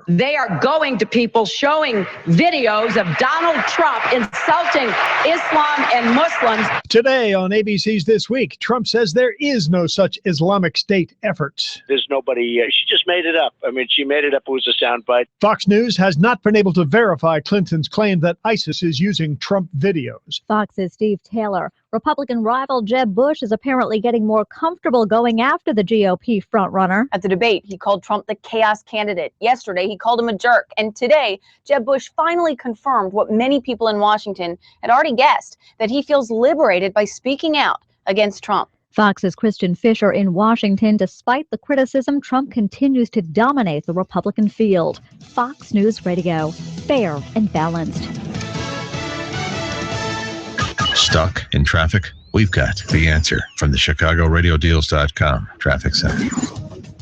They are going to people showing videos of Donald Trump insulting Islam and Muslims. Today on ABC's This Week, Trump says there is no such Islamic State effort. There's nobody. She just made it up. I mean, she made it up. It was a soundbite. Fox News has not been able to verify Clinton's claim that ISIS is using Trump videos. Fox's Steve Taylor. Republican rival Jeb Bush is apparently getting more comfortable going after the GOP frontrunner. At the debate, he called Trump the chaos candidate. Yesterday, he called him a jerk. And today, Jeb Bush finally confirmed what many people in Washington had already guessed, that he feels liberated by speaking out against Trump. Fox's Christian Fisher in Washington. Despite the criticism, Trump continues to dominate the Republican field. Fox News Radio, fair and balanced. Stuck in traffic? We've got the answer from the ChicagoRadioDeals.com Traffic Center.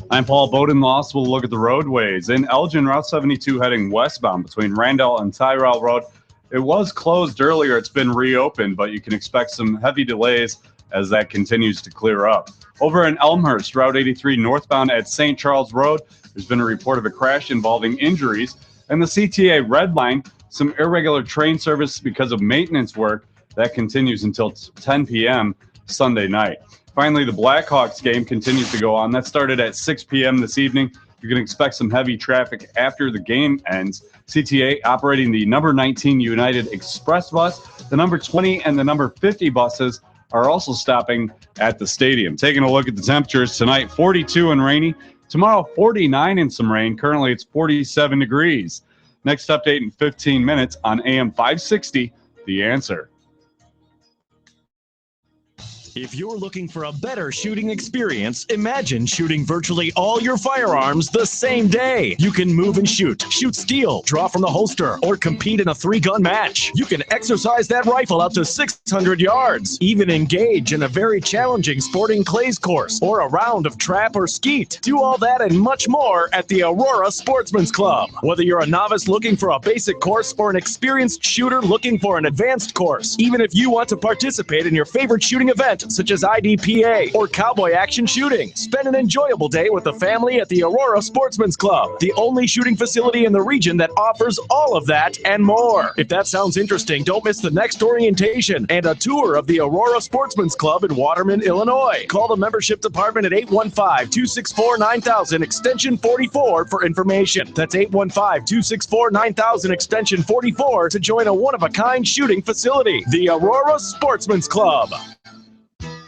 I'm Paul Bodenloss. We'll look at the roadways. In Elgin, Route 72 heading westbound between Randall and Tyrell Road. It was closed earlier. It's been reopened, but you can expect some heavy delays as that continues to clear up. Over in Elmhurst, Route 83 northbound at St. Charles Road, there's been a report of a crash involving injuries. And the CTA Red Line, some irregular train service because of maintenance work. That continues until 10 p.m. Sunday night. Finally, the Blackhawks game continues to go on. That started at 6 p.m. this evening. You can expect some heavy traffic after the game ends. CTA operating the number 19 United Express bus. The number 20 and the number 50 buses are also stopping at the stadium. Taking a look at the temperatures tonight, 42 and rainy. Tomorrow, 49 and some rain. Currently, it's 47 degrees. Next update in 15 minutes on AM560, The Answer. If you're looking for a better shooting experience, imagine shooting virtually all your firearms the same day. You can move and shoot steel, draw from the holster, or compete in a 3-gun match. You can exercise that rifle out to 600 yards, even engage in a very challenging sporting clays course or a round of trap or skeet. Do all that and much more at the Aurora Sportsman's Club. Whether you're a novice looking for a basic course or an experienced shooter looking for an advanced course, even if you want to participate in your favorite shooting event, such as IDPA or cowboy action shooting. Spend an enjoyable day with the family at the Aurora Sportsman's Club, the only shooting facility in the region that offers all of that and more. If that sounds interesting, don't miss the next orientation and a tour of the Aurora Sportsman's Club in Waterman, Illinois. Call the membership department at 815-264-9000 extension 44 for information. That's 815-264-9000 extension 44 to join a one-of-a-kind shooting facility. The Aurora Sportsman's Club.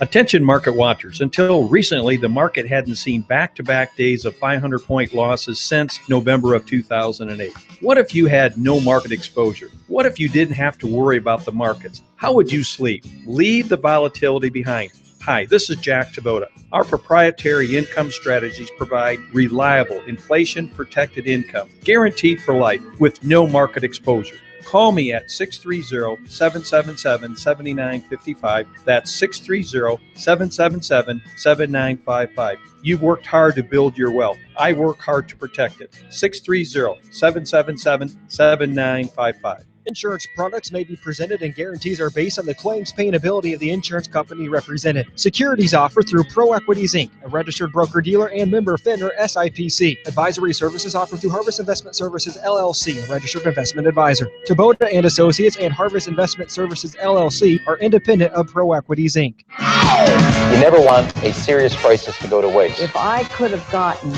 Attention market watchers. Until recently, the market hadn't seen back-to-back days of 500-point losses since November of 2008. What if you had no market exposure? What if you didn't have to worry about the markets? How would you sleep? Leave the volatility behind. Hi, this is Jack Taboda. Our proprietary income strategies provide reliable, inflation-protected income, guaranteed for life with no market exposure. Call me at 630-777-7955. That's 630-777-7955. You've worked hard to build your wealth. I work hard to protect it. 630-777-7955. Insurance products may be presented and guarantees are based on the claims paying ability of the insurance company represented. Securities offered through Pro Equities Inc., a registered broker-dealer and member FINRA SIPC. Advisory services offered through Harvest Investment Services LLC, a registered investment advisor. Taboda and Associates and Harvest Investment Services LLC are independent of Pro Equities Inc. You never want a serious crisis to go to waste. If I could have gotten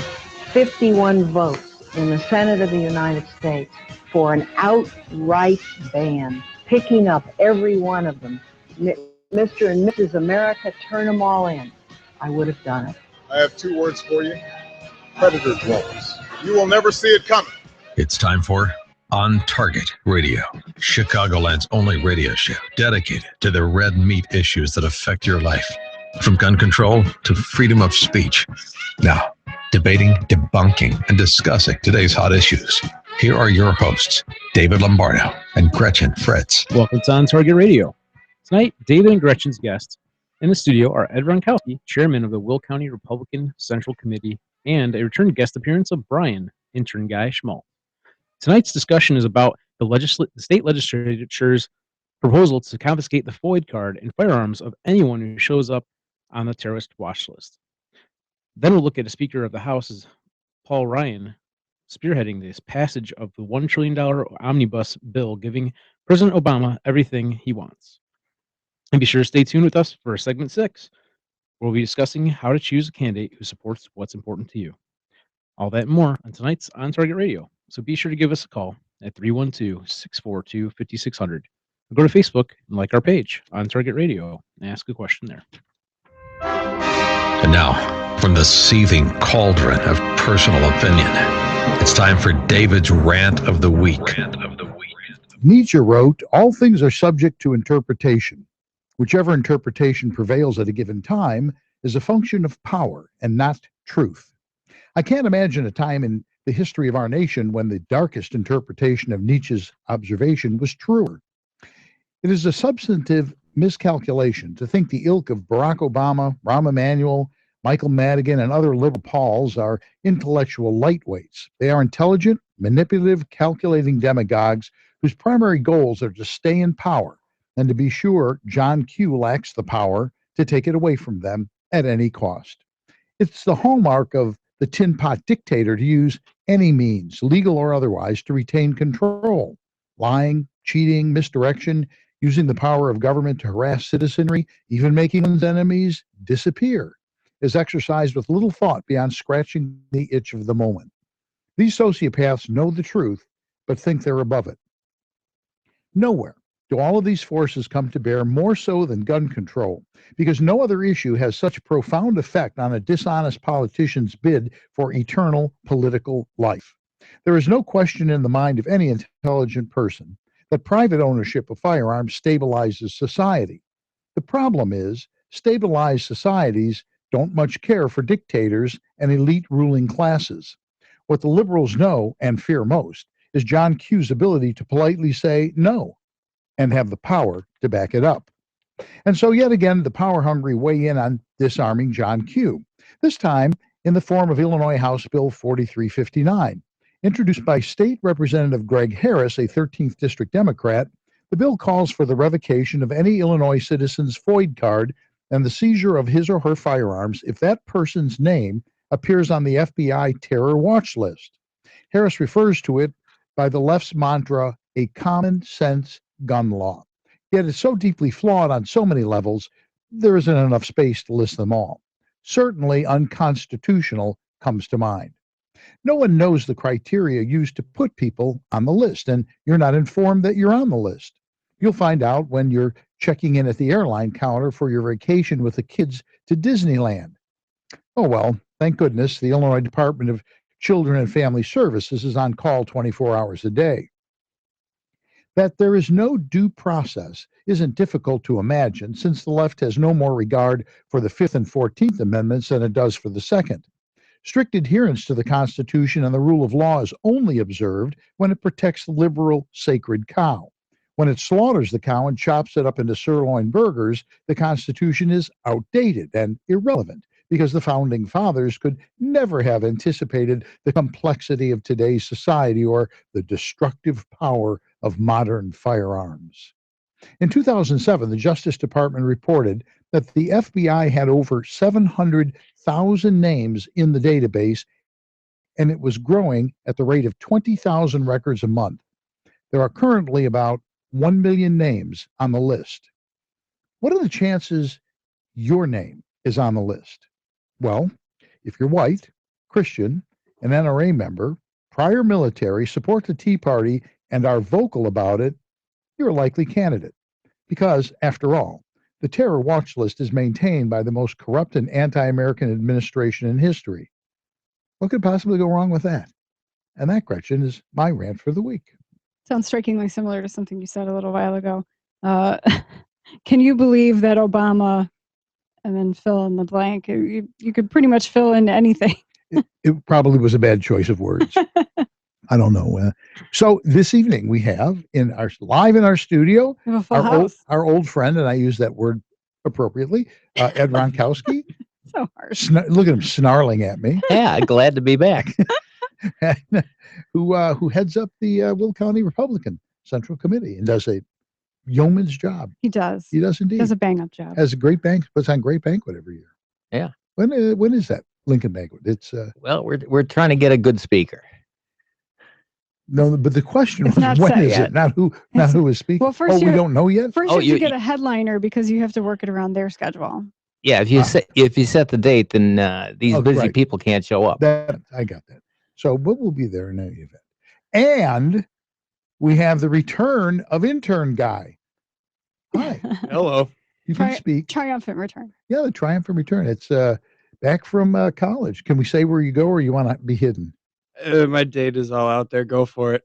51 votes in the Senate of the United States for an outright ban, picking up every one of them, Mr. and Mrs. America, turn them all in, I would have done it. I have 2 words for you: predator drones. You will never see it coming. It's time for On Target Radio, Chicagoland's only radio show dedicated to the red meat issues that affect your life, from gun control to freedom of speech. Now, debating, debunking, and discussing today's hot issues. Here are your hosts, David Lombardo and Gretchen Fritz. Welcome to On Target Radio. Tonight, David and Gretchen's guests in the studio are Ed Ronkowski, chairman of the Will County Republican Central Committee, and a return guest appearance of Brian, intern guy Schmaltz. Tonight's discussion is about the state legislature's proposal to confiscate the FOID card and firearms of anyone who shows up on the terrorist watch list. Then we'll look at the Speaker of the House, Paul Ryan, spearheading this passage of the $1 trillion omnibus bill, giving President Obama everything he wants. And be sure to stay tuned with us for segment 6. We'll be discussing how to choose a candidate who supports what's important to you. All that and more on tonight's On Target Radio. So be sure to give us a call at 312-642-5600. Or go to Facebook and like our page, On Target Radio, and ask a question there. And now, from the seething cauldron of personal opinion, it's time for David's Rant of the Week. Nietzsche wrote, "All things are subject to interpretation. Whichever interpretation prevails at a given time is a function of power and not truth." I can't imagine a time in the history of our nation when the darkest interpretation of Nietzsche's observation was truer. It is a substantive miscalculation to think the ilk of Barack Obama, Rahm Emanuel, Michael Madigan, and other liberal Pauls are intellectual lightweights. They are intelligent, manipulative, calculating demagogues whose primary goals are to stay in power, and to be sure, John Q. lacks the power to take it away from them at any cost. It's the hallmark of the tin pot dictator to use any means, legal or otherwise, to retain control. Lying, cheating, misdirection, using the power of government to harass citizenry, even making one's enemies disappear, is exercised with little thought beyond scratching the itch of the moment. These sociopaths know the truth, but think they're above it. Nowhere do all of these forces come to bear more so than gun control, because no other issue has such a profound effect on a dishonest politician's bid for eternal political life. There is no question in the mind of any intelligent person that private ownership of firearms stabilizes society. The problem is, stabilized societies don't much care for dictators and elite ruling classes. What the liberals know and fear most is John Q's ability to politely say no and have the power to back it up. And so yet again, the power-hungry weigh in on disarming John Q, this time in the form of Illinois House Bill 4359. Introduced by State Representative Greg Harris, a 13th District Democrat, the bill calls for the revocation of any Illinois citizen's FOID card and the seizure of his or her firearms if that person's name appears on the FBI terror watch list. Harris refers to it by the left's mantra, a common sense gun law. Yet it's so deeply flawed on so many levels, there isn't enough space to list them all. Certainly unconstitutional comes to mind. No one knows the criteria used to put people on the list, and you're not informed that you're on the list. You'll find out when you're checking in at the airline counter for your vacation with the kids to Disneyland. Oh well, thank goodness the Illinois Department of Children and Family Services is on call 24 hours a day. That there is no due process isn't difficult to imagine, since the left has no more regard for the 5th and 14th Amendments than it does for the 2nd. Strict adherence to the Constitution and the rule of law is only observed when it protects the liberal sacred cow. When it slaughters the cow and chops it up into sirloin burgers, the Constitution is outdated and irrelevant, because the Founding Fathers could never have anticipated the complexity of today's society or the destructive power of modern firearms. In 2007, the Justice Department reported that the FBI had over 700,000 names in the database, and it was growing at the rate of 20,000 records a month. There are currently about 1 million names on the list. What are the chances your name is on the list? Well, if you're white, Christian, an NRA member, prior military, support the Tea Party, and are vocal about it, you're a likely candidate. Because, after all, the terror watch list is maintained by the most corrupt and anti-American administration in history. What could possibly go wrong with that? And that, Gretchen, is my rant for the week. Sounds strikingly similar to something you said a little while ago. Can you believe that Obama, and then fill in the blank, you could pretty much fill in anything. It probably was a bad choice of words. I don't know. So this evening we have live in our studio, our old friend, and I use that word appropriately, Ed Ronkowski. So harsh. Look at him snarling at me. Yeah, glad to be back. Who heads up the Will County Republican Central Committee and does a yeoman's job. He does. He does indeed. Does a bang-up job. Has a great puts on great banquet every year. Yeah. When is that Lincoln banquet? It's well, we're trying to get a good speaker. No, but the question It's was not when set is yet. it? Not who is speaking. Well, first we don't know yet. First, you have to get a headliner because you have to work it around their schedule. Yeah, if you set the date, then these busy people can't show up. I got that. So, but we'll be there in any event. And we have the return of intern guy. Hi. Hello. You can speak. Triumphant return. Yeah, the triumphant return. It's back from college. Can we say where you go, or you want to be hidden? My date is all out there. Go for it.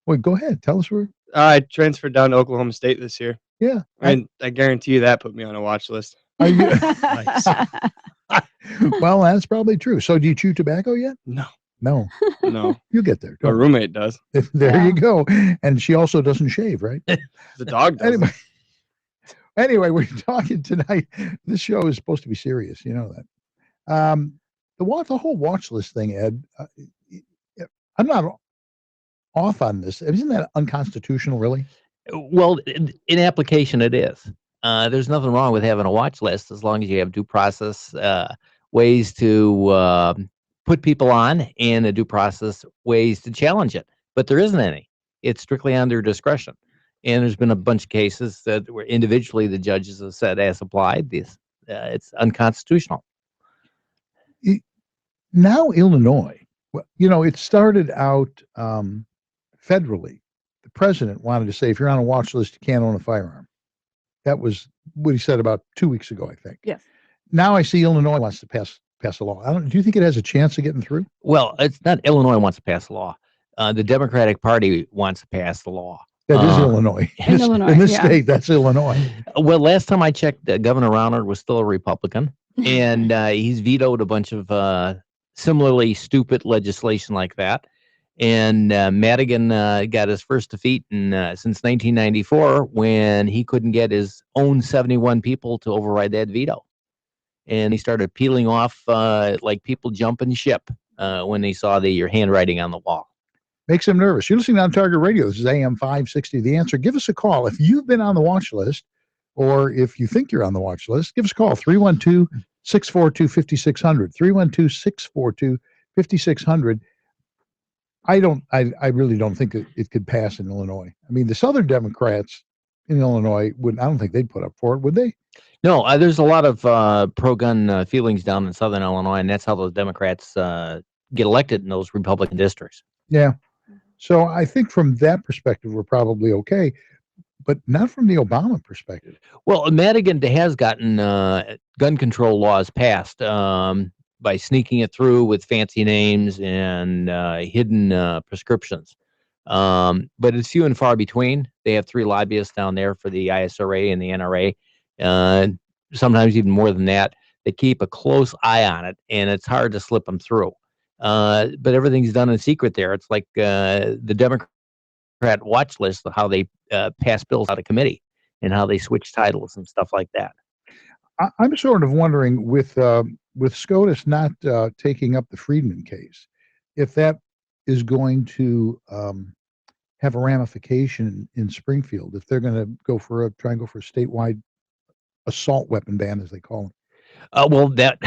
Wait, go ahead. Tell us where. I transferred down to Oklahoma State this year. Yeah. And I guarantee you that put me on a watch list. Are you? Well, that's probably true. So do you chew tobacco yet? No. No. No. You'll get there. My roommate does. There you go. And she also doesn't shave, right? The dog does. Anyway, we're talking tonight. This show is supposed to be serious. You know that. The whole watch list thing, Ed, I'm not off on this. Isn't that unconstitutional, really? Well, in application, it is. There's nothing wrong with having a watch list as long as you have due process ways to put people on and a due process ways to challenge it. But there isn't any. It's strictly on their discretion. And there's been a bunch of cases that where individually the judges have said, as applied, it's unconstitutional. Now, Illinois, it started out federally. The president wanted to say, if you're on a watch list, you can't own a firearm. That was what he said about 2 weeks ago, I think. Yes. Now I see Illinois wants to pass a law. Do you think it has a chance of getting through? Well, it's not Illinois wants to pass a law. The Democratic Party wants to pass the law. That is Illinois. In this state, that's Illinois. Well, last time I checked, Governor Rounard was still a Republican, and he's vetoed a bunch of similarly stupid legislation like that. And Madigan got his first defeat since 1994 when he couldn't get his own 71 people to override that veto. And he started peeling off like people jumping ship when they saw your handwriting on the wall. Makes him nervous. You're listening on Target Radio. This is AM560 The Answer. Give us a call. If you've been on the watch list, or if you think you're on the watch list, give us a call. 312-642-5600. 312-642-5600. I really don't think it could pass in Illinois. I mean, the Southern Democrats in Illinois I don't think they'd put up for it, would they? No, there's a lot of pro-gun feelings down in Southern Illinois, and that's how those Democrats get elected in those Republican districts. Yeah. So I think from that perspective, we're probably okay, but not from the Obama perspective. Well, Madigan has gotten gun control laws passed by sneaking it through with fancy names and hidden prescriptions. But it's few and far between. They have 3 lobbyists down there for the ISRA and the NRA, sometimes even more than that. They keep a close eye on it, and it's hard to slip them through. But everything's done in secret there. It's like the Democrat watch list of how they pass bills out of committee and how they switch titles and stuff like that. I'm sort of wondering with SCOTUS not taking up the Friedman case, if that is going to have a ramification in Springfield, if they're going to try and go for a statewide assault weapon ban, as they call them. Well, that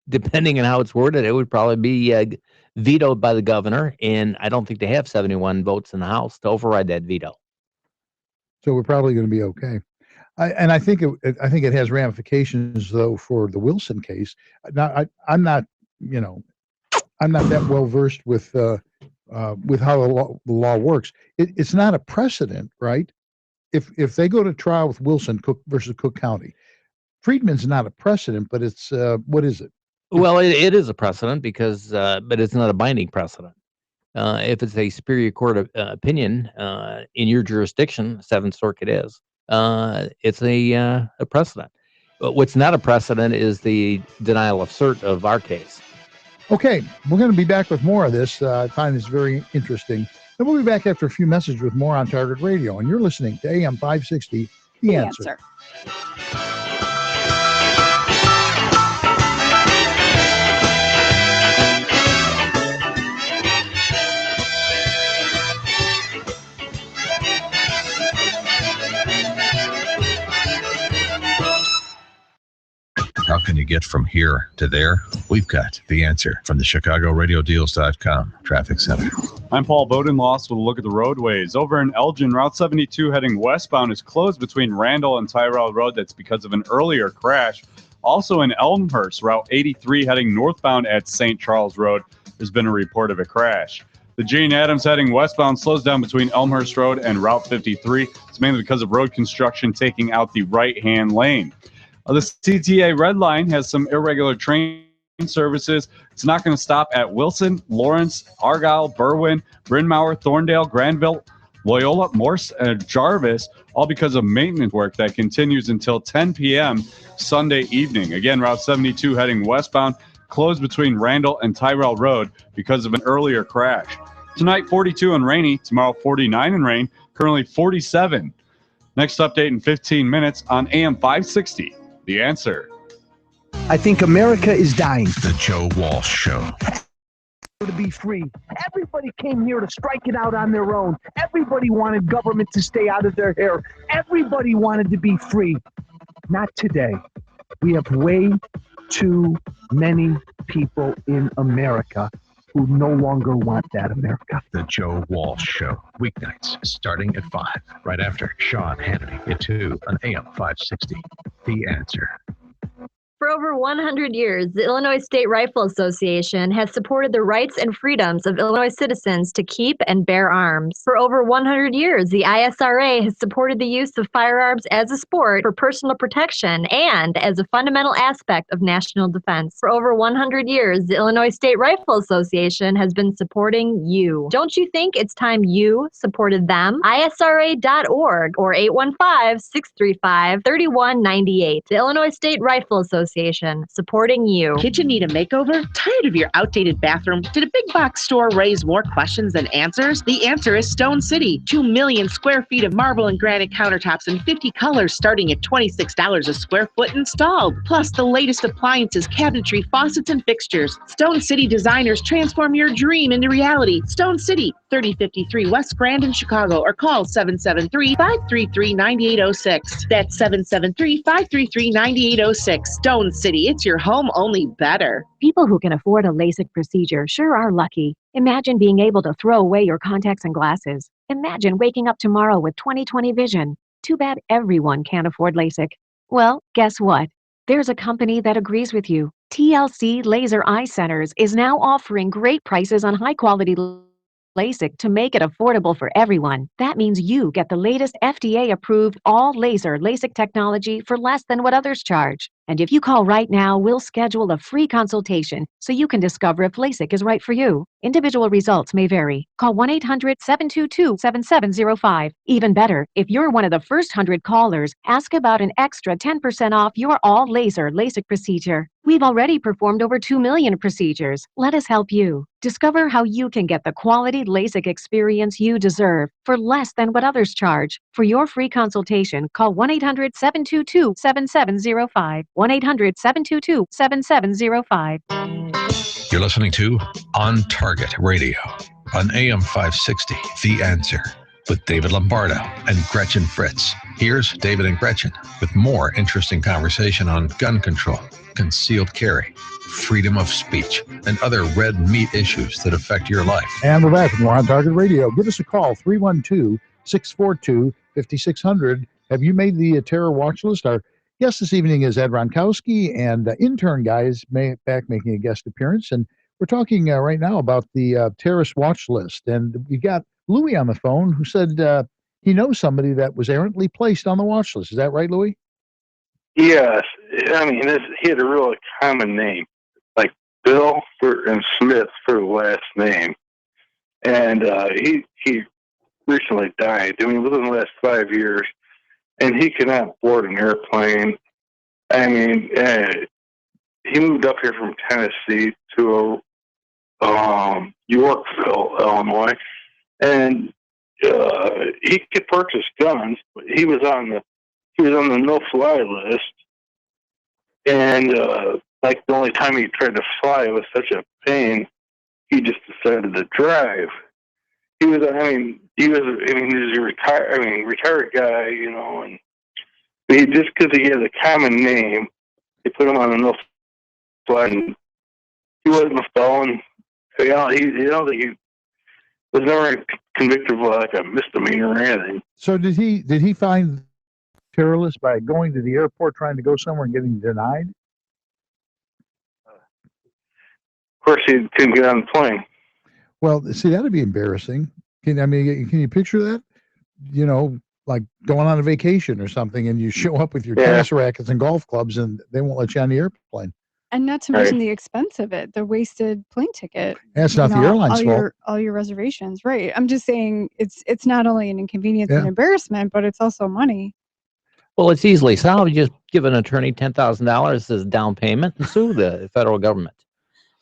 depending on how it's worded, it would probably be vetoed by the governor, and I don't think they have 71 votes in the House to override that veto. So we're probably going to be okay. I think it has ramifications though for the Wilson case. Now, I'm not that well versed with how the law works. It's not a precedent, right? If they go to trial with Wilson versus Cook County, Friedman's not a precedent, but it's what is it? Well, it is a precedent because, but it's not a binding precedent. If it's a superior court opinion in your jurisdiction, Seventh Circuit is, it's a precedent. But what's not a precedent is the denial of cert of our case. Okay, we're going to be back with more of this. I find this very interesting. And we'll be back after a few messages with more on Target Radio. And you're listening to AM560, The Answer. How can you get from here to there? We've got the answer from the ChicagoRadioDeals.com Traffic Center. I'm Paul Bodenloss with a look at the roadways. Over in Elgin, Route 72 heading westbound is closed between Randall and Tyrell Road. That's because of an earlier crash. Also in Elmhurst, Route 83 heading northbound at St. Charles Road, there's been a report of a crash. The Jane Addams heading westbound slows down between Elmhurst Road and Route 53. It's mainly because of road construction taking out the right-hand lane. The CTA Red Line has some irregular train services. It's not going to stop at Wilson, Lawrence, Argyle, Berwyn, Bryn Mawr, Thorndale, Granville, Loyola, Morse, and Jarvis, all because of maintenance work that continues until 10 p.m. Sunday evening. Again, Route 72 heading westbound, closed between Randall and Tyrell Road because of an earlier crash. Tonight, 42 and rainy. Tomorrow, 49 and rain. Currently 47. Next update in 15 minutes on AM560. The Answer. I think America is dying. The Joe Walsh Show. To be free. Everybody came here to strike it out on their own. Everybody wanted government to stay out of their hair. Everybody wanted to be free. Not today. We have way too many people in America who no longer want that America. The Joe Walsh Show. Weeknights starting at 5. Right after Sean Hannity at 2 on AM560. The Answer. For over 100 years, the Illinois State Rifle Association has supported the rights and freedoms of Illinois citizens to keep and bear arms. For over 100 years, the ISRA has supported the use of firearms as a sport for personal protection and as a fundamental aspect of national defense. For over 100 years, the Illinois State Rifle Association has been supporting you. Don't you think it's time you supported them? ISRA.org or 815-635-3198. The Illinois State Rifle Association, supporting you. Kitchen need a makeover? Tired of your outdated bathroom? Did a big box store raise more questions than answers? The answer is Stone City. 2 million square feet of marble and granite countertops in 50 colors starting at $26 a square foot installed. Plus the latest appliances, cabinetry, faucets, and fixtures. Stone City designers transform your dream into reality. Stone City, 3053 West Grand in Chicago, or call 773-533-9806. That's 773-533-9806. Stone City, it's your home, only better. People who can afford a LASIK procedure sure are lucky. Imagine being able to throw away your contacts and glasses. Imagine waking up tomorrow with 20/20 vision. Too bad everyone can't afford LASIK. Well, guess what? There's a company that agrees with you. TLC Laser Eye Centers is now offering great prices on high-quality LASIK to make it affordable for everyone. That means you get the latest FDA-approved all-laser LASIK technology for less than what others charge. And if you call right now, we'll schedule a free consultation so you can discover if LASIK is right for you. Individual results may vary. Call 1-800-722-7705. Even better, if you're one of the first 100 callers, ask about an extra 10% off your all-laser LASIK procedure. We've already performed over 2 million procedures. Let us help you. Discover how you can get the quality LASIK experience you deserve for less than what others charge. For your free consultation, call 1-800-722-7705. 1-800-722-7705. You're listening to On Target Radio on AM560 The Answer with David Lombardo and Gretchen Fritz. Here's David and Gretchen with more interesting conversation on gun control, concealed carry, freedom of speech, and other red meat issues that affect your life. And we're back with more On Target Radio. Give us a call, 312-642-5600. Have you made the terror watch list? Our guest this evening is Ed Ronkowski, and intern guy is back making a guest appearance. And we're talking right now about the terrorist watch list. And we got Louis on the phone who said he knows somebody that was errantly placed on the watch list. Is that right, Louis? Yes. I mean, he had a real common name, like Bill and Smith for the last name. And he recently died. I mean, within the last 5 years. And he cannot board an airplane. I mean, he moved up here from Tennessee to Yorkville, Illinois, and he could purchase guns. But he was on the no-fly list, and like the only time he tried to fly, it was such a pain. He just decided to drive. He was a retired guy, you know, and he just because he has a common name, they put him on a no-fly. And he wasn't a felon. You know, was never convicted of like a misdemeanor or anything. So did he find terror list by going to the airport, trying to go somewhere and getting denied? Of course, he couldn't get on the plane. Well, see, that'd be embarrassing. Can you picture that? You know, like going on a vacation or something, and you show up with your tennis rackets and golf clubs, and they won't let you on the airplane. And not to mention the expense of it, the wasted plane ticket. That's not the airline's fault. All your reservations, right? I'm just saying it's not only an inconvenience and embarrassment, but it's also money. Well, it's easily solved. You just give an attorney $10,000 as a down payment and sue the federal government.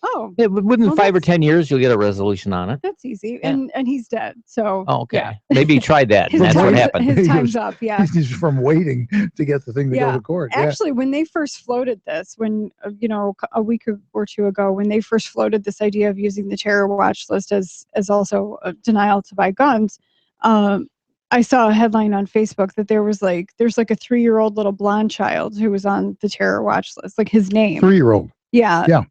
Oh, within 5 or 10 years, you'll get a resolution on it. That's easy, and he's dead. So okay, maybe he tried that, and that's what happened. His time's up. Yeah, he's from waiting to get the thing to go to court. Actually, when they first floated this, when a week or two ago, when they first floated this idea of using the terror watch list as also a denial to buy guns, I saw a headline on Facebook that there's like a 3-year-old little blonde child who was on the terror watch list, like his name. 3-year-old. Yeah.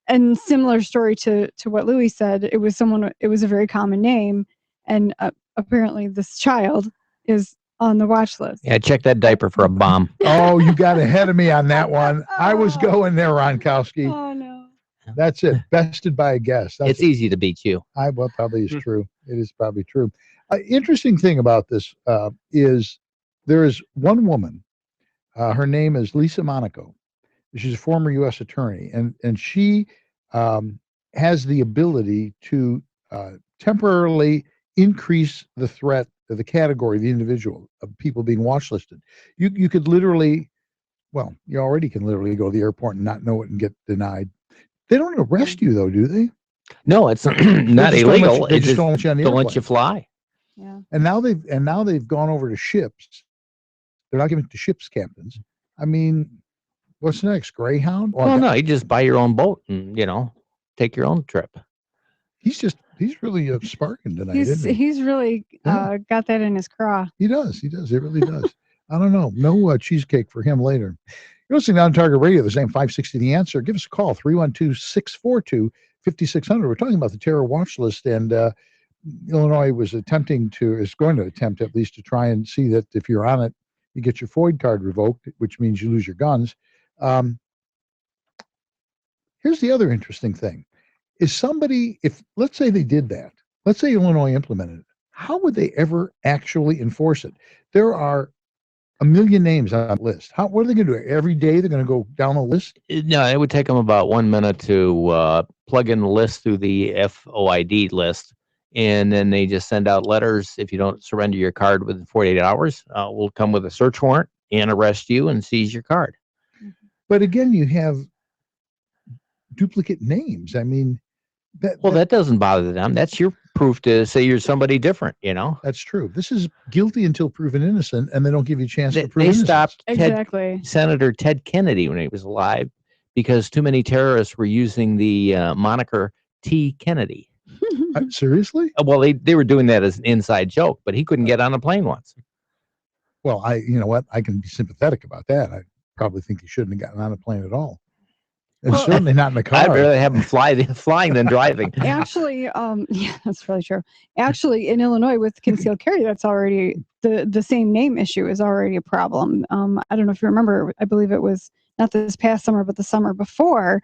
And similar story to what Louis said. It was a very common name, and apparently this child is on the watch list. Yeah, check that diaper for a bomb. Oh, you got ahead of me on that one. I was going there, Ronkowski. Oh no. That's it. Bested by a guess. It's easy to beat you. Well, probably is true. It is probably true. Interesting thing about this is there is one woman. Her name is Lisa Monaco. She's a former U.S. attorney, and she has the ability to temporarily increase the threat of the category, the individual, of people being watch listed. You could literally, well, you already can literally go to the airport and not know it and get denied. They don't arrest you though, do they? No, it's not illegal. They just don't let you on the don't airplane. let you fly. Yeah. And now they've gone over to ships. They're not giving it to ships captains. I mean, what's next? Greyhound? Well, no, you just buy your own boat and take your own trip. He's really sparking tonight. Isn't he? He's really got that in his craw. He does. It really does. I don't know. No cheesecake for him later. You're listening on Target Radio, the same 560 The Answer. Give us a call, 312-642-5600. We're talking about the terror watch list, and Illinois is going to attempt at least to try and see that if you're on it, you get your FOID card revoked, which means you lose your guns. Here's the other interesting thing. If let's say they did that, let's say Illinois implemented it, how would they ever actually enforce it? There are a million names on the list. What are they going to do? Every day they're going to go down the list? No, it would take them about 1 minute to plug in the list through the FOID list, and then they just send out letters. If you don't surrender your card within 48 hours, we'll come with a search warrant and arrest you and seize your card. But again, you have duplicate names. I mean, that doesn't bother them. That's your proof to say you're somebody different, That's true. This is guilty until proven innocent, and they don't give you a chance to prove innocence. They stopped exactly Senator Ted Kennedy when he was alive because too many terrorists were using the moniker T. Kennedy. Seriously? Well, they were doing that as an inside joke, but he couldn't get on a plane once. Well, you know what? I can be sympathetic about that. I probably think he shouldn't have gotten on a plane at all. And certainly not in the car. I'd rather have him flying than driving. Actually, yeah, that's really true. Actually, in Illinois with concealed carry, that's already the same name issue is already a problem. I don't know if you remember, I believe it was not this past summer, but the summer before,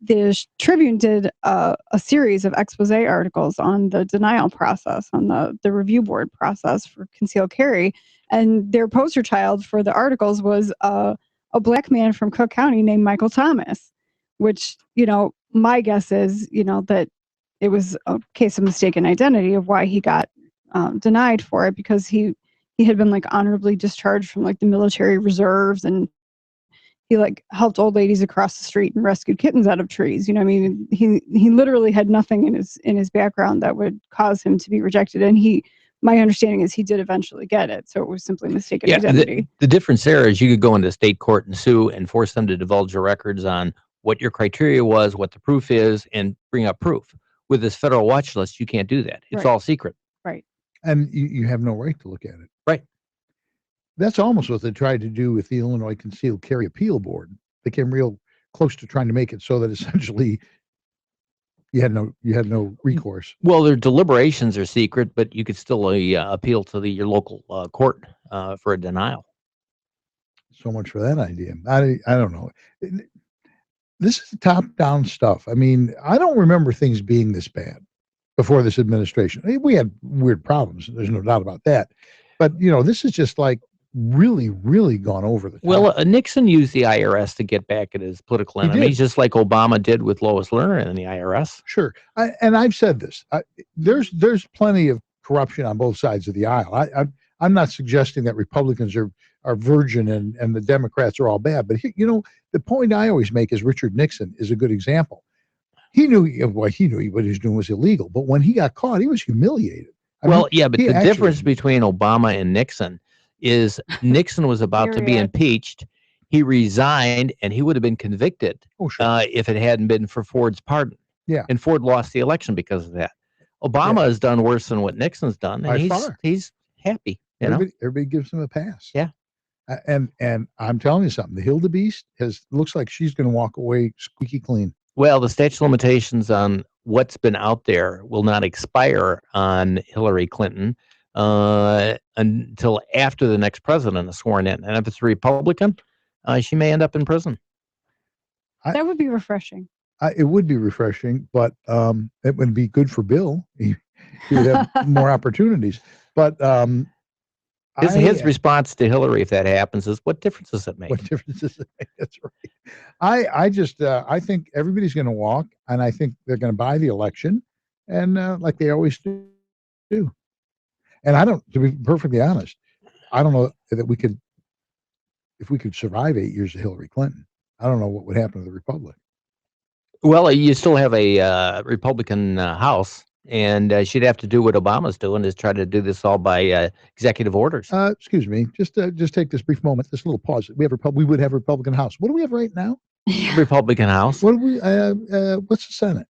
the Tribune did a series of expose articles on the denial process, on the review board process for concealed carry. And their poster child for the articles was a black man from Cook County named Michael Thomas, which, my guess is, that it was a case of mistaken identity of why he got denied for it, because he had been honorably discharged from the military reserves, and he helped old ladies across the street and rescued kittens out of trees. I mean, he literally had nothing in his background that would cause him to be rejected. And my understanding is he did eventually get it. So it was simply mistaken identity. The difference there is you could go into state court and sue and force them to divulge your records on what your criteria was, what the proof is, and bring up proof. With this federal watch list, you can't do that. It's all secret. Right. And you have no right to look at it. Right. That's almost what they tried to do with the Illinois Concealed Carry Appeal Board. They came real close to trying to make it so that essentially You had no recourse. Well, their deliberations are secret, but you could still appeal to your local court for a denial. So much for that idea. I don't know. This is top-down stuff. I mean, I don't remember things being this bad before this administration. I mean, we had weird problems. There's no doubt about that. But, this is just like really, really gone over the top. Well, Nixon used the IRS to get back at his political enemies, just like Obama did with Lois Lerner and the IRS. Sure. And I've said this. There's plenty of corruption on both sides of the aisle. I'm not suggesting that Republicans are virgin and the Democrats are all bad. But, the point I always make is Richard Nixon is a good example. He knew what he was doing was illegal. But when he got caught, he was humiliated. But the difference between Obama and Nixon is Nixon was about to be impeached. He resigned, and he would have been convicted if it hadn't been for Ford's pardon. Yeah. And Ford lost the election because of that. Obama has done worse than what Nixon's done, and he's happy. Everybody gives him a pass. Yeah. And I'm telling you something. The Hildebeest looks like she's going to walk away squeaky clean. Well, the statute of limitations on what's been out there will not expire on Hillary Clinton until after the next president is sworn in. And if it's a Republican, she may end up in prison. That would be refreshing. It would be refreshing, but it would be good for Bill. He would have more opportunities. But his response to Hillary, if that happens, is, what difference does it make? What difference does it make? That's right. I think everybody's going to walk, and I think they're going to buy the election, and like they always do. And to be perfectly honest, I don't know that if we could survive 8 years of Hillary Clinton, I don't know what would happen to the Republic. Well, you still have a Republican House, and she'd have to do what Obama's doing, is try to do this all by executive orders. Excuse me, just take this brief moment, this little pause. We would have a Republican House. What do we have right now? Republican House. What do we? What's the Senate?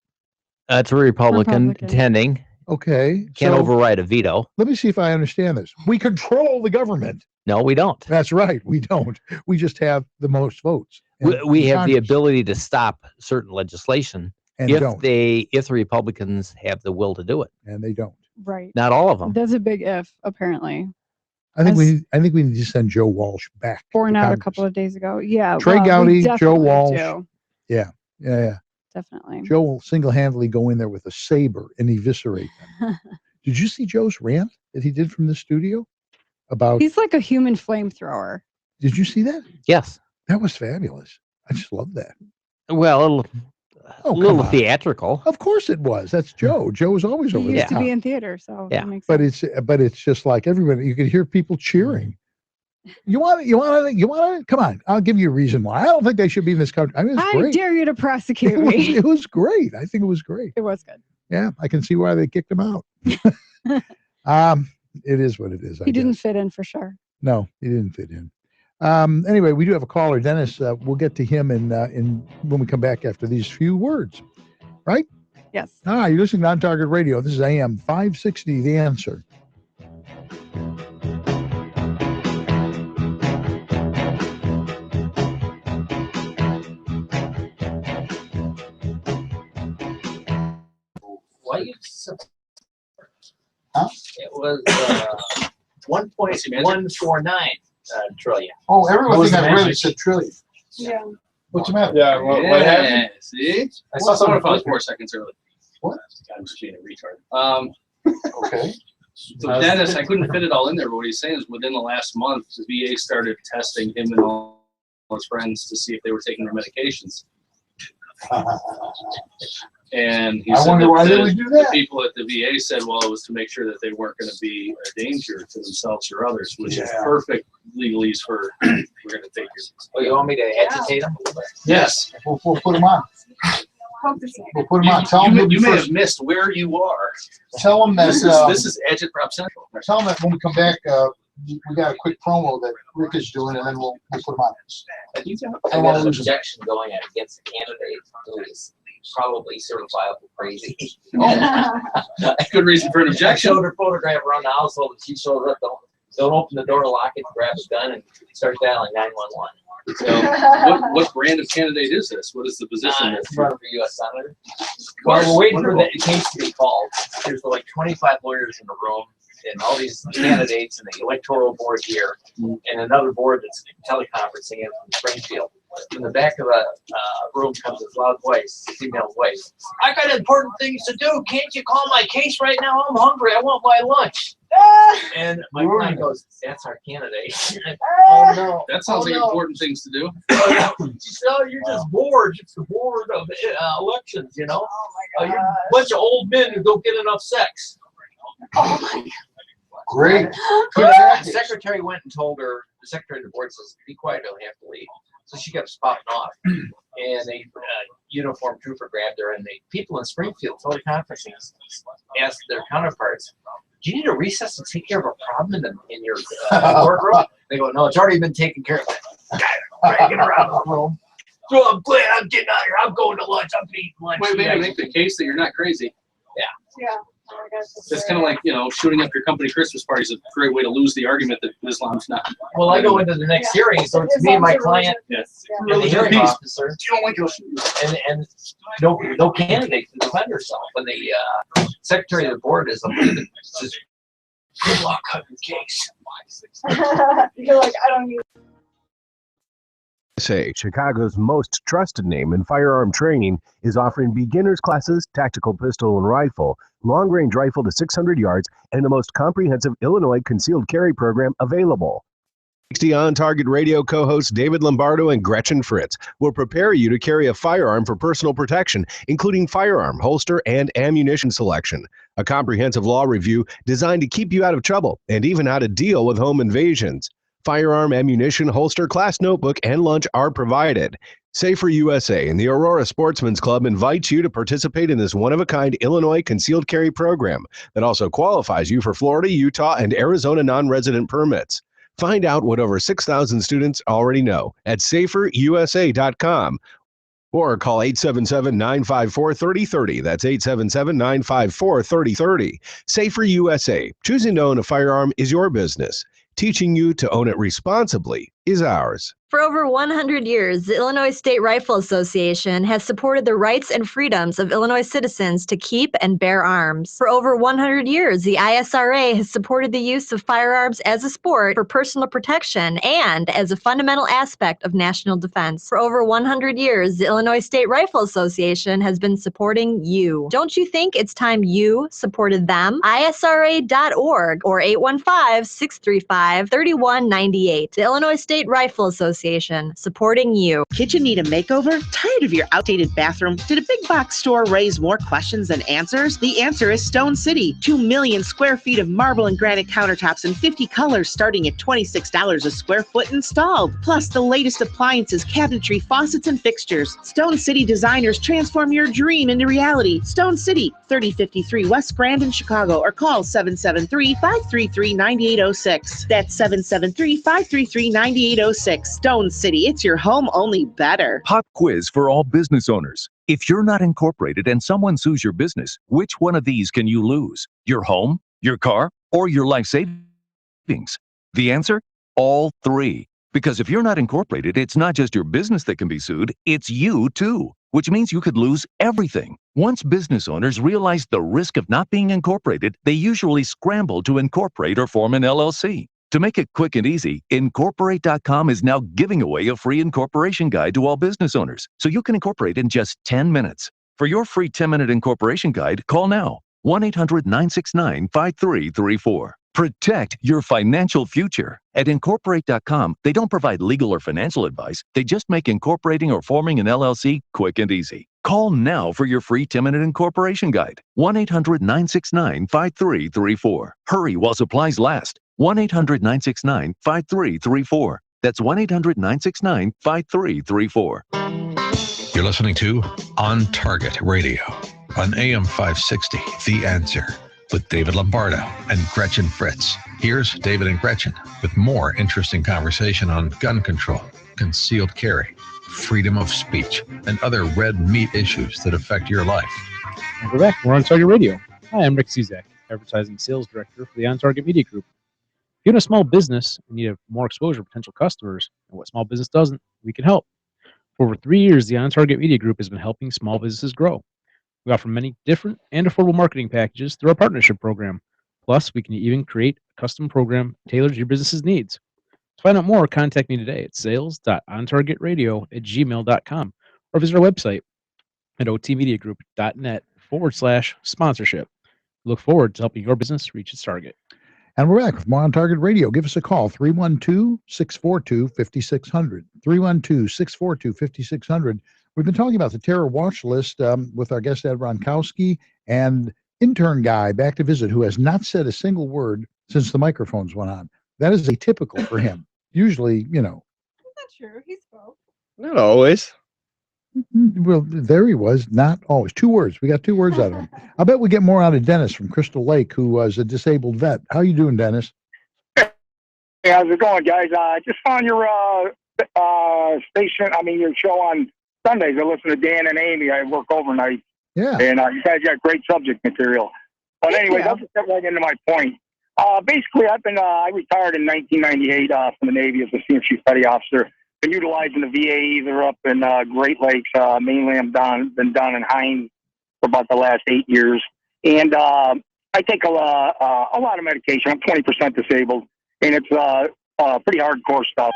It's a Republican contending. Okay. Can't override a veto. Let me see if I understand this. We control the government. No, we don't. That's right. We don't. We just have the most votes. We have the ability to stop certain legislation if the Republicans have the will to do it. And they don't. Right. Not all of them. That's a big if, apparently. I think we need to send Joe Walsh back. Born out a couple of days ago. Yeah. Trey Gowdy, Joe Walsh. Yeah. Definitely. Joe will single-handedly go in there with a saber and eviscerate them. Did you see Joe's rant that he did from the studio? He's like a human flamethrower. Did you see that? Yes. That was fabulous. I just love that. Well, a little theatrical. Of course it was. That's Joe. Joe was always over there. He used to be in theater, so that makes sense. But it's just like everybody. You could hear people cheering. You want it? Come on, I'll give you a reason why. I don't think they should be in this country. I mean, it's great. Dare you to prosecute me. It was great. I think it was great. It was good. Yeah, I can see why they kicked him out. It is what it is. He didn't fit in for sure. No, he didn't fit in. Anyway, we do have a caller, Dennis. We'll get to him in when we come back after these few words. Right? Yes. You're listening to On Target Radio. This is AM560 The Answer. It was 1.149 trillion. Oh, everyone think I really said trillion. Yeah. What's the matter? Yeah, what happened? See? I saw someone pause 4 seconds early. What? I'm just being a retard. Okay. So Dennis, I couldn't fit it all in there, but what he's saying is within the last month, the VA started testing him and all his friends to see if they were taking their medications. And he said the people at the VA said, well, it was to make sure that they weren't going to be a danger to themselves or others, which is perfect legalese for we're going to take your. Oh, you want me to agitate them a little bit? Yes. We'll put them on. We'll put them on. Tell them you may have missed where you are. Tell them that this is Agitprop Central. Tell them that when we come back, we got a quick promo that Rick is doing, and then we'll put them on. I got an objection going against the candidate who is probably certifiable crazy. Good reason for an objection. I showed her photograph around the household, and she showed up. Don't open the door, lock it, grab a gun, and start dialing 911. So, what brand of candidate is this? What is the position? It's running for U.S. Senator. Well, we're waiting for the case to be called. There's like 25 lawyers in the room, and all these candidates, and the electoral board here, and another board that's teleconferencing in from Springfield. In the back of the room comes this loud voice, female voice. I got important things to do. Can't you call my case right now? I'm hungry. I want my lunch. And my client goes, "That's our candidate." Oh no! That sounds like important things to do. She said, "Oh, you're just bored. It's the board of elections, you know. You're a bunch of old men who don't get enough sex." Oh my God. Great. The secretary went and told her. The secretary of the board says, "Be quiet. Don't have to leave." So she kept spouting off, and a uniformed trooper grabbed her, and the people in Springfield, teleconferencing, asked their counterparts, "Do you need a recess to take care of a problem in your courtroom?" They go, "No, it's already been taken care of." Dragging around the room. So I'm glad I'm getting out of here. I'm going to lunch. I'm eating lunch. Wait, make the case that you're not crazy. Yeah. Yeah. It's kind of like, shooting up your company Christmas party is a great way to lose the argument that Islam's not. Well, I go into the next hearing, so it's me and my client and the hearing officer. You don't like those. And no candidate can defend herself. When the secretary of the board is just, "Good luck on your case." You're like, I don't need. USCCA, Chicago's most trusted name in firearm training, is offering beginners classes, tactical pistol and rifle, long-range rifle to 600 yards, and the most comprehensive Illinois concealed carry program available. 60 On Target Radio co-hosts David Lombardo and Gretchen Fritz will prepare you to carry a firearm for personal protection, including firearm, holster, and ammunition selection. A comprehensive law review designed to keep you out of trouble and even how to deal with home invasions. Firearm, ammunition, holster, class notebook, and lunch are provided. Safer USA and the Aurora Sportsman's Club invites you to participate in this one-of-a-kind Illinois concealed carry program that also qualifies you for Florida, Utah, and Arizona non-resident permits. Find out what over 6,000 students already know at saferusa.com or call 877-954-3030. That's 877-954-3030. Safer USA. Choosing to own a firearm is your business. Teaching you to own it responsibly is ours. For over 100 years, the Illinois State Rifle Association has supported the rights and freedoms of Illinois citizens to keep and bear arms. For over 100 years, the ISRA has supported the use of firearms as a sport for personal protection and as a fundamental aspect of national defense. For over 100 years, the Illinois State Rifle Association has been supporting you. Don't you think it's time you supported them? ISRA.org or 815-635-3198. The Illinois State Rifle Association, supporting you. Kitchen need a makeover? Tired of your outdated bathroom? Did a big box store raise more questions than answers? The answer is Stone City. 2 million square feet of marble and granite countertops in 50 colors starting at $26 a square foot installed. Plus the latest appliances, cabinetry, faucets, and fixtures. Stone City designers transform your dream into reality. Stone City, 3053 West Grand in Chicago, or call 773-533-9806. That's 773-533-9806. Stone City, it's your home, only better. Pop quiz for all business owners. If you're not incorporated and someone sues your business, which one of these can you lose? Your home, your car, or your life savings? The answer? All three. Because if you're not incorporated, it's not just your business that can be sued, it's you too, which means you could lose everything. Once business owners realize the risk of not being incorporated, they usually scramble to incorporate or form an LLC. To make it quick and easy, Incorporate.com is now giving away a free incorporation guide to all business owners, so you can incorporate in just 10 minutes. For your free 10-minute incorporation guide, call now, 1-800-969-5334. Protect your financial future. At Incorporate.com, they don't provide legal or financial advice. They just make incorporating or forming an LLC quick and easy. Call now for your free 10-minute incorporation guide, 1-800-969-5334. Hurry while supplies last. 1-800-969-5334. That's 1-800-969-5334. You're listening to On Target Radio on AM560 The Answer with David Lombardo and Gretchen Fritz. Here's David and Gretchen with more interesting conversation on gun control, concealed carry, freedom of speech, and other red meat issues that affect your life. And we're back. We're on Target Radio. Hi, I'm Rick Cizak, Advertising Sales Director for the On Target Media Group. If you own a small business and you have more exposure to potential customers, and what small business doesn't, we can help. For over 3 years, the On Target Media Group has been helping small businesses grow. We offer many different and affordable marketing packages through our partnership program. Plus, we can even create a custom program tailored to your business's needs. To find out more, contact me today at sales.ontargetradio@gmail.com or visit our website at otmediagroup.net/sponsorship. We look forward to helping your business reach its target. And we're back with more On Target Radio. Give us a call, 312-642-5600. 312-642-5600. We've been talking about the terror watch list with our guest, Ed Ronkowski, and intern guy back to visit who has not said a single word since the microphones went on. That is atypical for him. Usually, That's not true. He spoke. Not always. Well, there he was. Not always. 2 words. We got 2 words out of him. I bet we get more out of Dennis from Crystal Lake, who was a disabled vet. How you doing, Dennis? Hey, how's it going, guys? I just found your your show on Sundays. I listen to Dan and Amy. I work overnight. Yeah. And you guys got great subject material. But anyways, I'll just get right into my point. Basically, I retired in 1998 from the Navy as a senior chief petty officer. Been utilizing the VA either up in Great Lakes, mainly been down in Hines for about the last 8 years. And I take a lot of medication. I'm 20% disabled, and it's pretty hardcore stuff.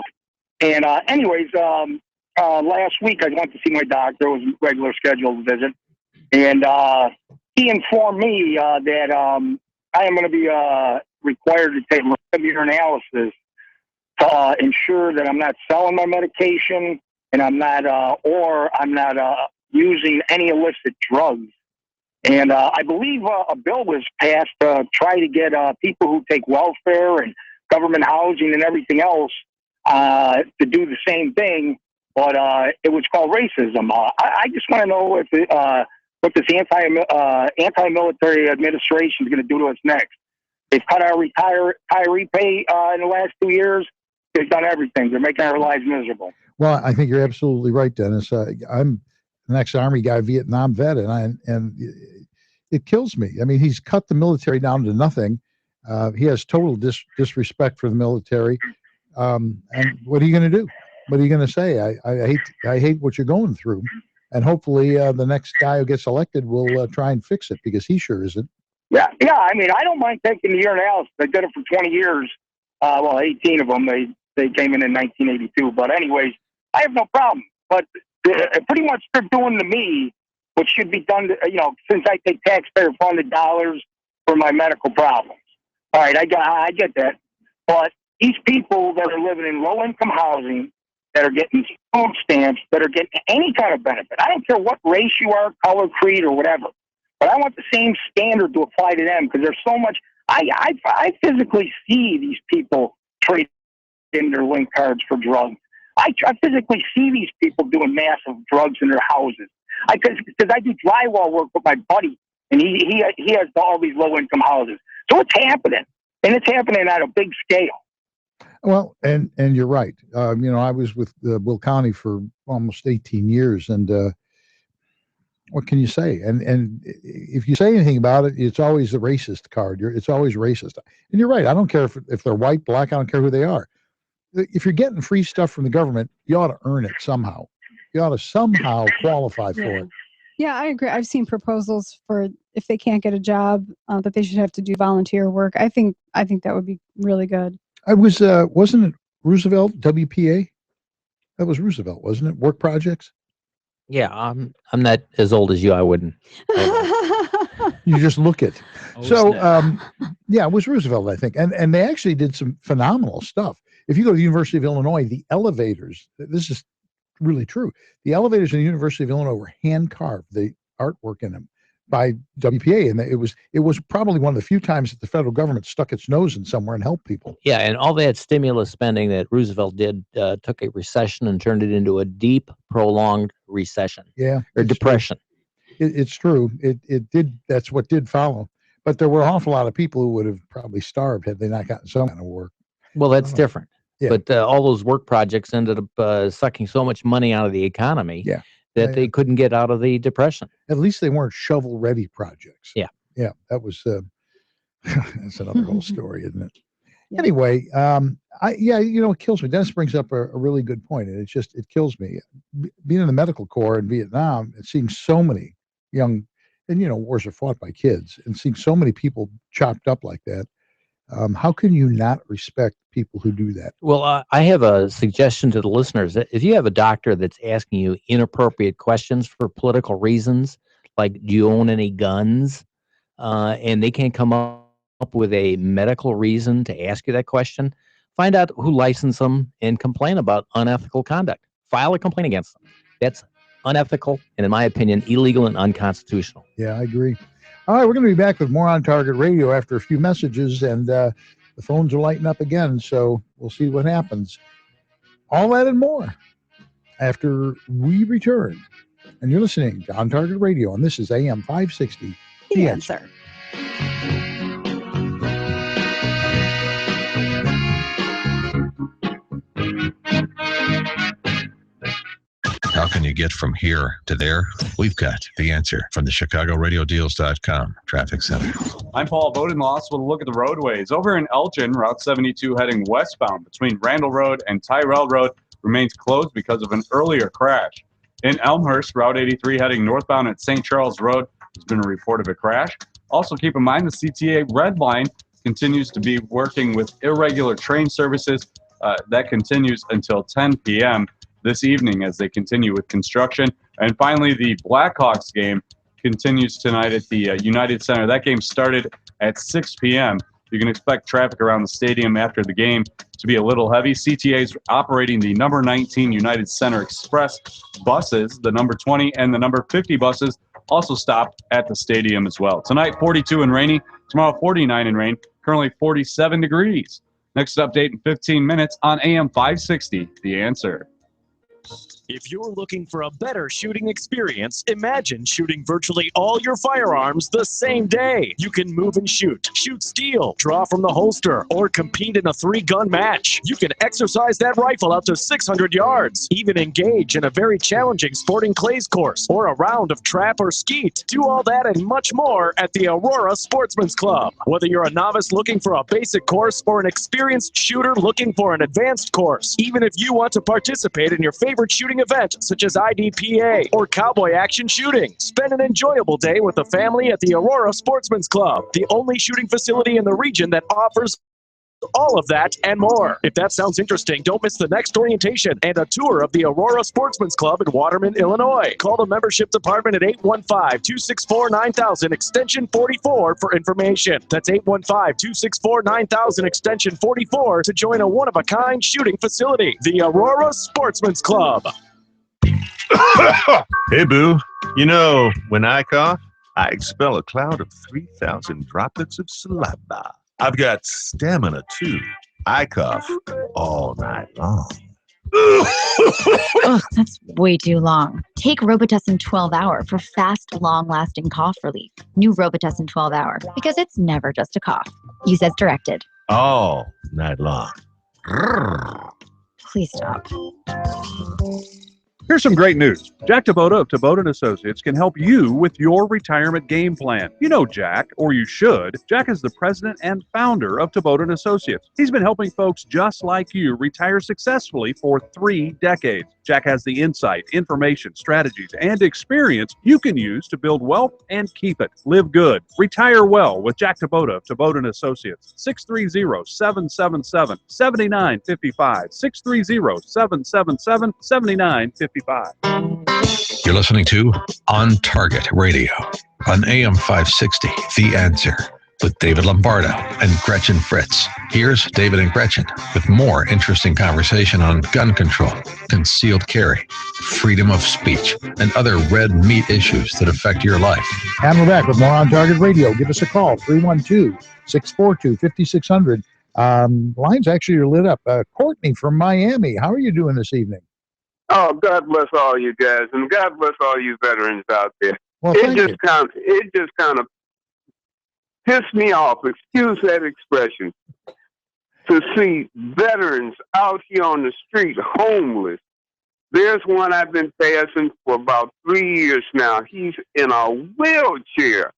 And anyways, last week I went to see my doctor. It was a regular scheduled visit. And he informed me that I am going to be required to take urinalysis to ensure that I'm not selling my medication and I'm not using any illicit drugs. And I believe a bill was passed to try to get people who take welfare and government housing and everything else to do the same thing, but it was called racism. I just want to know what this anti-military administration is going to do to us next. They've cut our retiree pay in the last 2 years. They've done everything. They're making our lives miserable. Well, I think you're absolutely right, Dennis. I'm an ex-Army guy, Vietnam vet, and it kills me. I mean, he's cut the military down to nothing. He has total disrespect for the military. And what are you going to do? What are you going to say? I hate what you're going through. And hopefully the next guy who gets elected will try and fix it, because he sure isn't. Yeah. I mean, I don't mind taking the urinalysis. I did it for 20 years. 18 of them. They came in 1982. But anyways, I have no problem. But pretty much they're doing to me what should be done to, since I take taxpayer-funded dollars for my medical problems. All right, I get that. But these people that are living in low-income housing, that are getting food stamps, that are getting any kind of benefit. I don't care what race you are, color, creed, or whatever. But I want the same standard to apply to them, because there's so much. I physically see these people trade in their link cards for drugs. I physically see these people doing massive drugs in their houses. Because I do drywall work with my buddy, and he has all these low-income houses. So it's happening, and it's happening at a big scale. Well, and you're right. I was with Will County for almost 18 years, and what can you say? And if you say anything about it, it's always the racist card. It's always racist. And you're right. I don't care if they're white, black. I don't care who they are. If you're getting free stuff from the government, you ought to earn it somehow. You ought to somehow qualify for it. Yeah, I agree. I've seen proposals for if they can't get a job, that they should have to do volunteer work. I think that would be really good. I was wasn't it Roosevelt, WPA? That was Roosevelt, wasn't it? Work projects. Yeah, I'm not as old as you. I wouldn't. You just look it. So yeah, it was Roosevelt, I think, and they actually did some phenomenal stuff. If you go to the University of Illinois, the elevators. This is really true. The elevators in the University of Illinois were hand carved. The artwork in them by WPA, and it was probably one of the few times that the federal government stuck its nose in somewhere and helped people. Yeah, and all that stimulus spending that Roosevelt did took a recession and turned it into a deep, prolonged recession. Yeah, or depression. It's true. It did. That's what did follow. But there were an awful lot of people who would have probably starved had they not gotten some kind of work. Well, that's different. Yeah. But all those work projects ended up sucking so much money out of the economy. Yeah. That they couldn't get out of the depression. At least they weren't shovel-ready projects. Yeah. Yeah, that was that's another whole story, isn't it? Anyway, it kills me. Dennis brings up a really good point, and it kills me. Being in the medical corps in Vietnam and seeing so many young, and wars are fought by kids, and seeing so many people chopped up like that. How can you not respect people who do that? Well, I have a suggestion to the listeners. If you have a doctor that's asking you inappropriate questions for political reasons, like do you own any guns, and they can't come up with a medical reason to ask you that question, find out who licensed them and complain about unethical conduct. File a complaint against them. That's unethical and, in my opinion, illegal and unconstitutional. Yeah, I agree. All right, we're going to be back with more On Target Radio after a few messages, and the phones are lighting up again, so we'll see what happens. All that and more after we return. And you're listening to On Target Radio, and this is AM560 The Answer. How can you get from here to there? We've got the answer from the ChicagoRadioDeals.com Traffic Center. I'm Paul Bodenloss. We'll look at the roadways. Over in Elgin, Route 72 heading westbound between Randall Road and Tyrell Road remains closed because of an earlier crash. In Elmhurst, Route 83 heading northbound at St. Charles Road has been a report of a crash. Also keep in mind the CTA Red Line continues to be working with irregular train services. That continues until 10 p.m. this evening as they continue with construction. And finally, the Blackhawks game continues tonight at the United Center. That game started at 6 p.m. You can expect traffic around the stadium after the game to be a little heavy. CTA is operating the number 19 United Center Express buses. The number 20 and the number 50 buses also stop at the stadium as well. Tonight, 42 and rainy. Tomorrow, 49 and rain. Currently 47 degrees. Next update in 15 minutes on AM 560, The Answer. If you're looking for a better shooting experience, imagine shooting virtually all your firearms the same day. You can move and shoot steel, draw from the holster, or compete in a 3-gun match. You can exercise that rifle out to 600 yards, even engage in a very challenging sporting clays course or a round of trap or skeet. Do all that and much more at the Aurora Sportsman's Club. Whether you're a novice looking for a basic course or an experienced shooter looking for an advanced course, even if you want to participate in your favorite shooting event such as IDPA or cowboy action shooting, spend an enjoyable day with the family at the Aurora Sportsman's Club, the only shooting facility in the region that offers all of that and more. If that sounds interesting, don't miss the next orientation and a tour of the Aurora Sportsman's Club in Waterman, Illinois. Call the membership department at 815-264-9000 extension 44 for information. That's 815-264-9000 extension 44 to join a one-of-a-kind shooting facility. The Aurora Sportsman's Club. Hey, boo. You know, when I cough, I expel a cloud of 3,000 droplets of saliva. I've got stamina, too. I cough all night long. Ugh, that's way too long. Take Robitussin 12 Hour for fast, long-lasting cough relief. New Robitussin 12 Hour, because it's never just a cough. Use as directed. All night long. Please stop. Here's some great news. Jack Tabota of Tabota & Associates can help you with your retirement game plan. You know Jack, or you should. Jack is the president and founder of Tabota & Associates. He's been helping folks just like you retire successfully for 3 decades. Jack has the insight, information, strategies, and experience you can use to build wealth and keep it. Live good. Retire well with Jack Tabota of Tabota & Associates. 630-777-7955. 630-777-7955. You're listening to On Target Radio on AM 560 The Answer with David Lombardo and Gretchen Fritz. Here's David and Gretchen with more interesting conversation on gun control, concealed carry, freedom of speech, and other red meat issues that affect your life. And we're back with more On Target Radio. Give us a call, 312-642-5600. Lines actually are lit up. Courtney from Miami, how are you doing this evening? Oh, God bless all you guys, and God bless all you veterans out there. Well, it just kind of pissed me off, excuse that expression, to see veterans out here on the street homeless. There's one I've been passing for about 3 years now. He's in a wheelchair,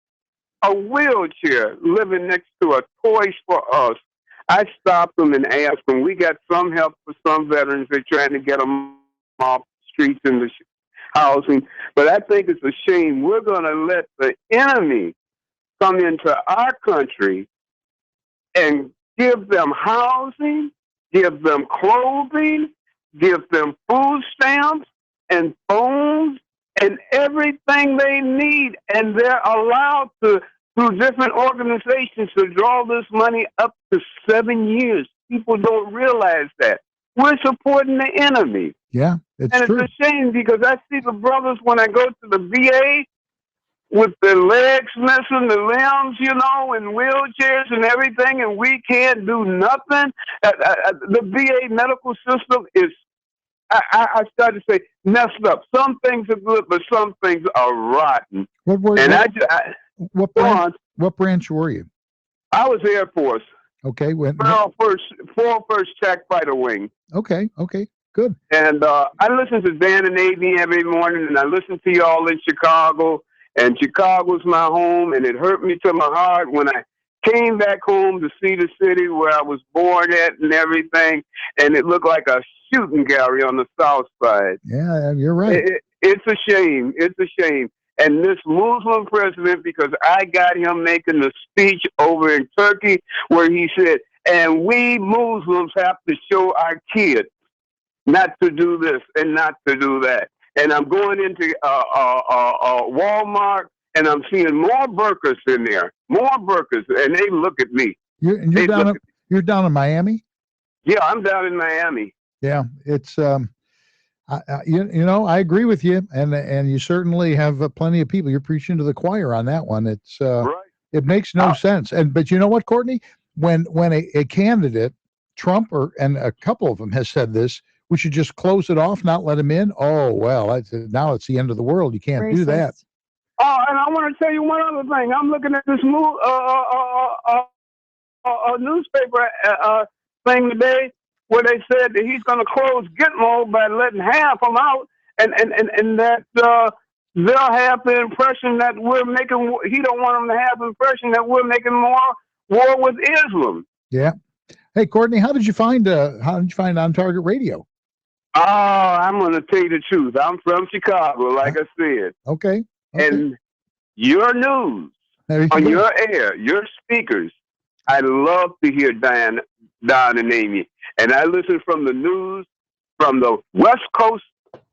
living next to a Toys for Us. I stopped them and asked them. We got some help for some veterans. They're trying to get them off the streets and the housing. But I think it's a shame we're going to let the enemy come into our country and give them housing, give them clothing, give them food stamps and phones and everything they need. And they're allowed to, through different organizations, to draw this money up to 7 years. People don't realize that. We're supporting the enemy. Yeah, it's true. It's a shame because I see the brothers when I go to the VA with the legs missing, the limbs, you know, and wheelchairs and everything, and we can't do nothing. The VA medical system is, I started to say, messed up. Some things are good, but some things are rotten. What branch were you? I was Air Force. Okay. First Czech fighter wing. Okay. Good. And I listen to Dan and Navy every morning, and I listen to y'all in Chicago. And Chicago's my home, and it hurt me to my heart when I came back home to see the city where I was born at and everything, and it looked like a shooting gallery on the south side. Yeah, you're right. It's a shame. It's a shame. And this Muslim president, because I got him making a speech over in Turkey where he said, and we Muslims have to show our kids not to do this and not to do that. And I'm going into Walmart, and I'm seeing more burqas in there, more burqas, and they look at me. You're down in Miami? Yeah, I'm down in Miami. Yeah, it's I agree with you, and you certainly have plenty of people. You're preaching to the choir on that one. It's right. It makes no sense. But you know what, Courtney? When a candidate, Trump and a couple of them has said this, we should just close it off, not let him in. Oh, well, now it's the end of the world. You can't do that. Oh, and I want to tell you one other thing. I'm looking at this newspaper thing today where they said that he's going to close Gitmo by letting half them out, and that they'll have the impression that we're making. He don't want them to have the impression that we're making more war with Islam. Yeah. Hey, Courtney, how did you find On Target Radio? Oh, I'm going to tell you the truth. I'm from Chicago, like I said. Okay. And your news on your air, your speakers, I love to hear Don and Amy. And I listen from the news from the West Coast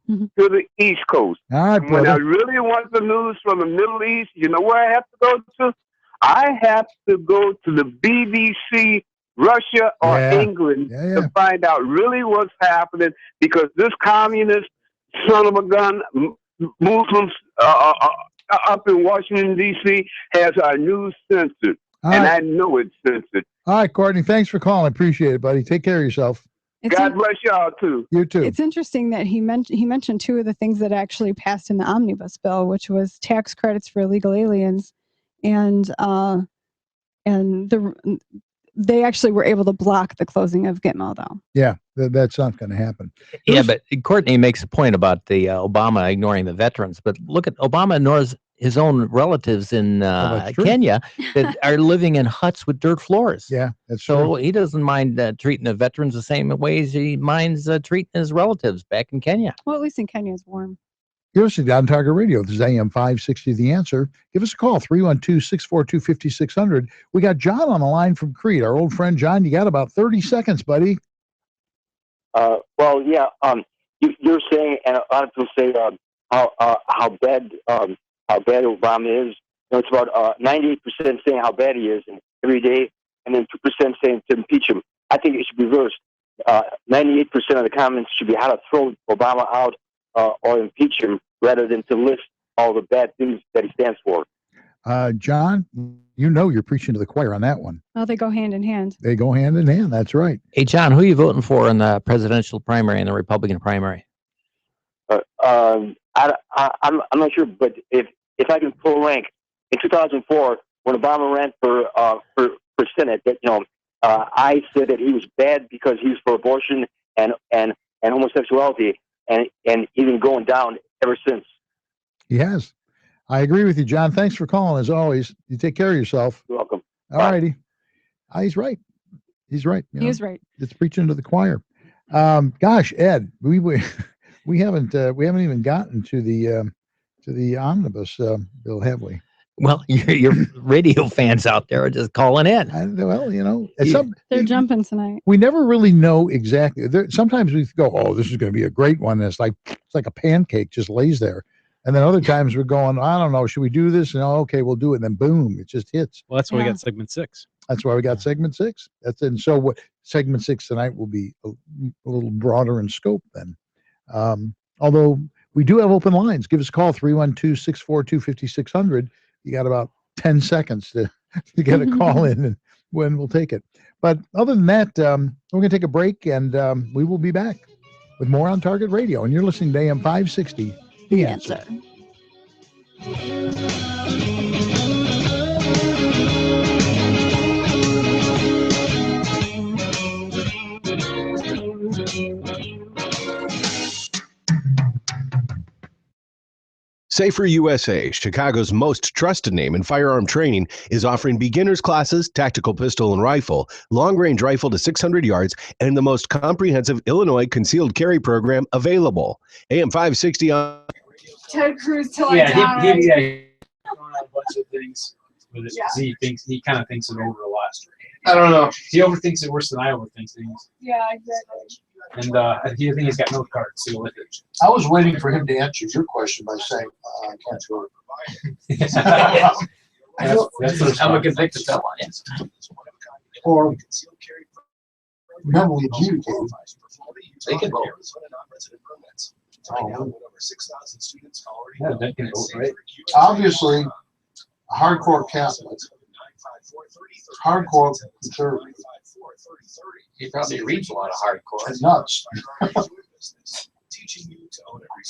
to the East Coast. All right, when I really want the news from the Middle East, you know where I have to go to? I have to go to the BBC Russia or England to find out really what's happening, because this communist son of a gun, Muslims up in Washington, D.C. has our news censored. And I know it's censored. All right, Courtney, thanks for calling. Appreciate it, buddy. Take care of yourself. God bless y'all, too. You too. It's interesting that he mentioned two of the things that actually passed in the omnibus bill, which was tax credits for illegal aliens, and they actually were able to block the closing of Gitmo, though. Yeah, that's not going to happen. Yeah, but Courtney makes a point about the Obama ignoring the veterans. But look at Obama ignores his own relatives in Kenya that are living in huts with dirt floors. Yeah, that's so true. he doesn't mind treating the veterans the same way as he minds treating his relatives back in Kenya. Well, at least in Kenya it's warm. You're listening to On Target Radio. This is AM560 The Answer. Give us a call, 312-642-5600. We got John on the line from Crete. Our old friend John, you got about 30 seconds, buddy. Well, yeah. You're saying, and a lot of people say how bad Obama is. It's about 98% saying how bad he is every day, and then 2% saying to impeach him. I think it should be reversed. 98% of the comments should be how to throw Obama out or impeach him, rather than to list all the bad things that he stands for. John, you're preaching to the choir on that one. Well, they go hand in hand. They go hand in hand. That's right. Hey, John, who are you voting for in the presidential primary and the Republican primary? I'm not sure, but if I can pull rank, in 2004, when Obama ran for Senate, I said that he was bad because he was for abortion and homosexuality, and he's been going down ever since. He has. I agree with you, John. Thanks for calling, as always. You take care of yourself. You're welcome. All righty. He's right. He's right. He is right. It's preaching to the choir. Gosh, Ed, we haven't even gotten to the omnibus bill, have we? Well, your radio fans out there are just calling in. They're jumping tonight. We never really know exactly. Sometimes we go, "Oh, this is going to be a great one." And it's like a pancake, just lays there. And then other times we're going, "I don't know, should we do this?" And okay, we'll do it. And then boom, it just hits. Well, that's why we got segment 6. That's why we got segment 6. So what segment 6 tonight will be a little broader in scope then. Although we do have open lines. Give us a call, 312-642-5600. You got about 10 seconds to get a call in, and when we'll take it. But other than that, we're going to take a break, and we will be back with more on Target Radio. And you're listening to AM560, The Answer. Safer USA, Chicago's most trusted name in firearm training, is offering beginners classes, tactical pistol and rifle, long-range rifle to 600 yards, and the most comprehensive Illinois concealed carry program available. AM560 on Ted Cruz till I die. Going on a bunch of things with it. He kind of thinks it over a lot. I don't know. He overthinks it worse than I overthink things. Yeah, exactly. And I think he's got no cards, so with it. I was waiting for him to answer your question by saying, I can't go. I'm a convicted felon. Yes. Or remember we adjudicated. They can vote. Obviously, a hardcore Catholic, hardcore conservative. He probably reads a lot of hardcore. And nuts.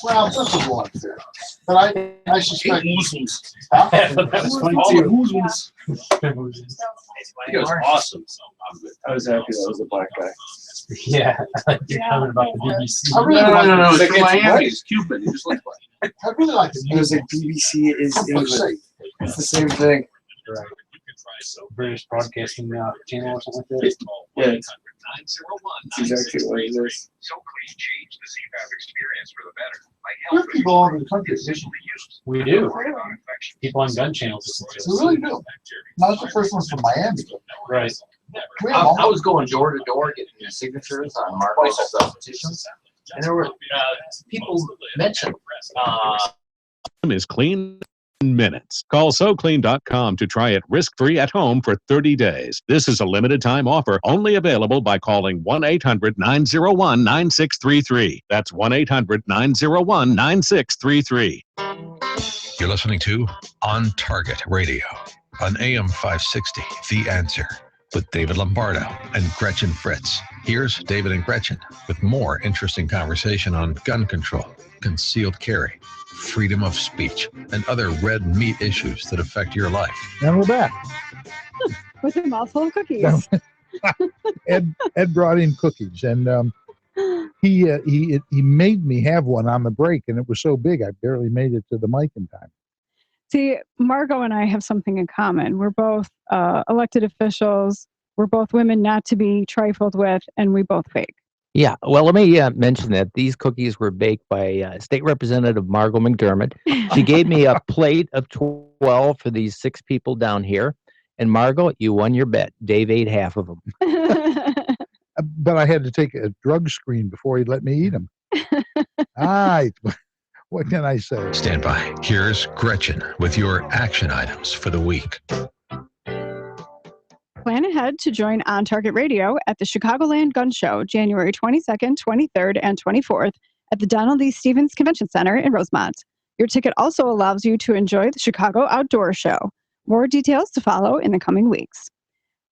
Well, that's a little unfair. But I suspect Muslims. That's funny too. He was awesome. I was happy that was a black guy. Yeah, you're coming about the BBC. I really no. like It's Miami. He's Cuban. He just looks like. I really like the It was like BBC is England. It's the same thing. Right. British Broadcasting Channel or something like that. Yeah. That's exactly what it is. We have people all over the country. We do. People on gun channels. We really do. Not the first one's from Miami. Right. I was going door to door getting signatures on Marco's petitions, and there were people mentioned. Is clean in minutes. Call SoClean.com to try it risk-free at home for 30 days. This is a limited time offer only available by calling 1-800-901-9633. That's 1-800-901-9633. You're listening to On Target Radio on AM560 The Answer with David Lombardo and Gretchen Fritz. Here's David and Gretchen with more interesting conversation on gun control, concealed carry, freedom of speech, and other red meat issues that affect your life. And we're back. With a mouthful of cookies. Ed brought in cookies, and he made me have one on the break, and it was so big I barely made it to the mic in time. See, Margot and I have something in common. We're both elected officials. We're both women not to be trifled with, and we both bake. Yeah, well, let me mention that these cookies were baked by State Representative Margot McDermott. She gave me a plate of 12 for these 6 people down here. And Margot, you won your bet. Dave ate half of them. But I had to take a drug screen before he'd let me eat them. What can I say? Stand by. Here's Gretchen with your action items for the week. Plan ahead to join On Target Radio at the Chicagoland Gun Show, January 22nd, 23rd, and 24th at the Donald E. Stevens Convention Center in Rosemont. Your ticket also allows you to enjoy the Chicago Outdoor Show. More details to follow in the coming weeks.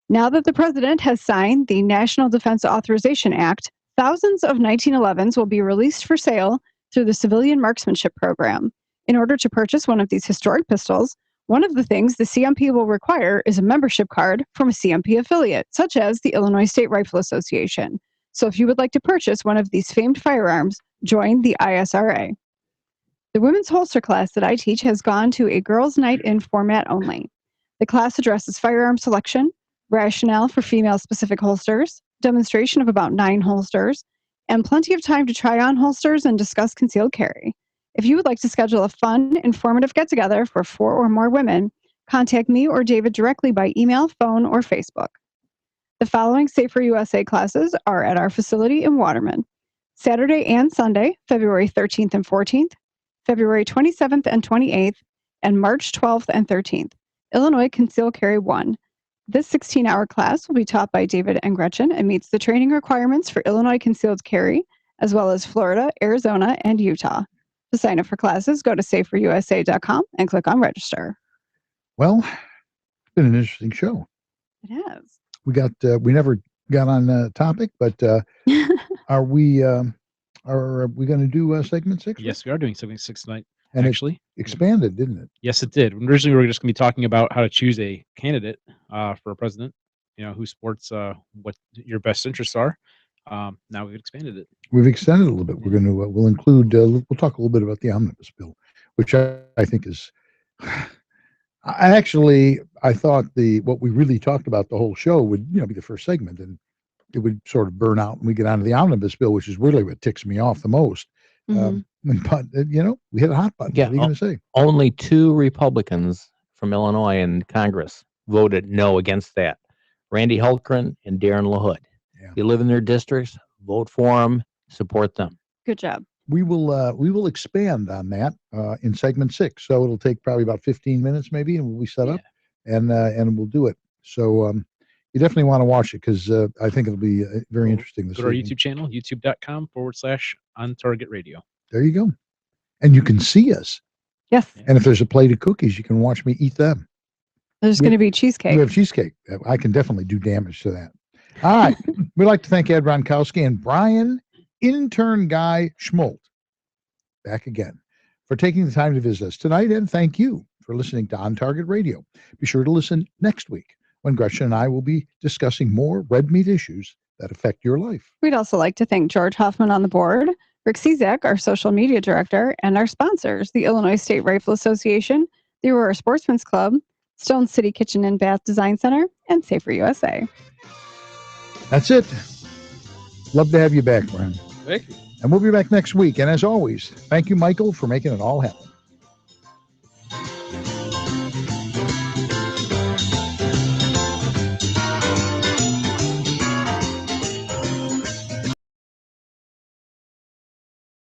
Now that the President has signed the National Defense Authorization Act, thousands of 1911s will be released for sale through the Civilian Marksmanship Program. In order to purchase one of these historic pistols, one of the things the CMP will require is a membership card from a CMP affiliate, such as the Illinois State Rifle Association. So if you would like to purchase one of these famed firearms, join the ISRA. The women's holster class that I teach has gone to a girls' night in format only. The class addresses firearm selection, rationale for female-specific holsters, demonstration of about 9 holsters, and plenty of time to try on holsters and discuss concealed carry. If you would like to schedule a fun, informative get-together for 4 or more women, contact me or David directly by email, phone, or Facebook. The following Safer USA classes are at our facility in Waterman. Saturday and Sunday, February 13th and 14th, February 27th and 28th, and March 12th and 13th. Illinois Concealed Carry 1. This 16-hour class will be taught by David and Gretchen and meets the training requirements for Illinois Concealed Carry, as well as Florida, Arizona, and Utah. To sign up for classes, go to saferusa.com and click on register. Well, it's been an interesting show. It has. We never got on topic, but are we going to do segment 6? Yes, we are doing segment 6 tonight. And actually, it expanded, didn't it? Yes, it did. Originally, we were just going to be talking about how to choose a candidate for a president, who supports what your best interests are. Now we've expanded it. We've extended it a little bit. We're going to we'll include we'll talk a little bit about the omnibus bill, which I think is. I thought what we really talked about the whole show would be the first segment, and it would sort of burn out when we get onto the omnibus bill, which is really what ticks me off the most. Mm-hmm. But we hit a hot button. Yeah, what are you going to say? Only 2 Republicans from Illinois in Congress voted no against that. Randy Hultgren and Darren LaHood. Yeah. If you live in their districts, vote for them, support them. Good job. We will expand on that in segment 6. So it'll take probably about 15 minutes maybe, and we'll be set up, and we'll do it. So you definitely want to watch it because I think it'll be very interesting. Go to our YouTube channel, youtube.com/OnTargetRadio. There you go. And you can see us. Yes. And if there's a plate of cookies, you can watch me eat them. There's going to be cheesecake. We have cheesecake. I can definitely do damage to that. All right. We'd like to thank Ed Ronkowski and Brian, intern guy Schmolt, back again, for taking the time to visit us tonight. And thank you for listening to On Target Radio. Be sure to listen next week when Gretchen and I will be discussing more red meat issues that affect your life. We'd also like to thank George Hoffman on the board, Rick Cizek, our social media director, and our sponsors, the Illinois State Rifle Association, the Aurora Sportsman's Club, Stone City Kitchen and Bath Design Center, and Safer USA. That's it. Love to have you back, Brian. Thank you. And we'll be back next week. And as always, thank you, Michael, for making it all happen.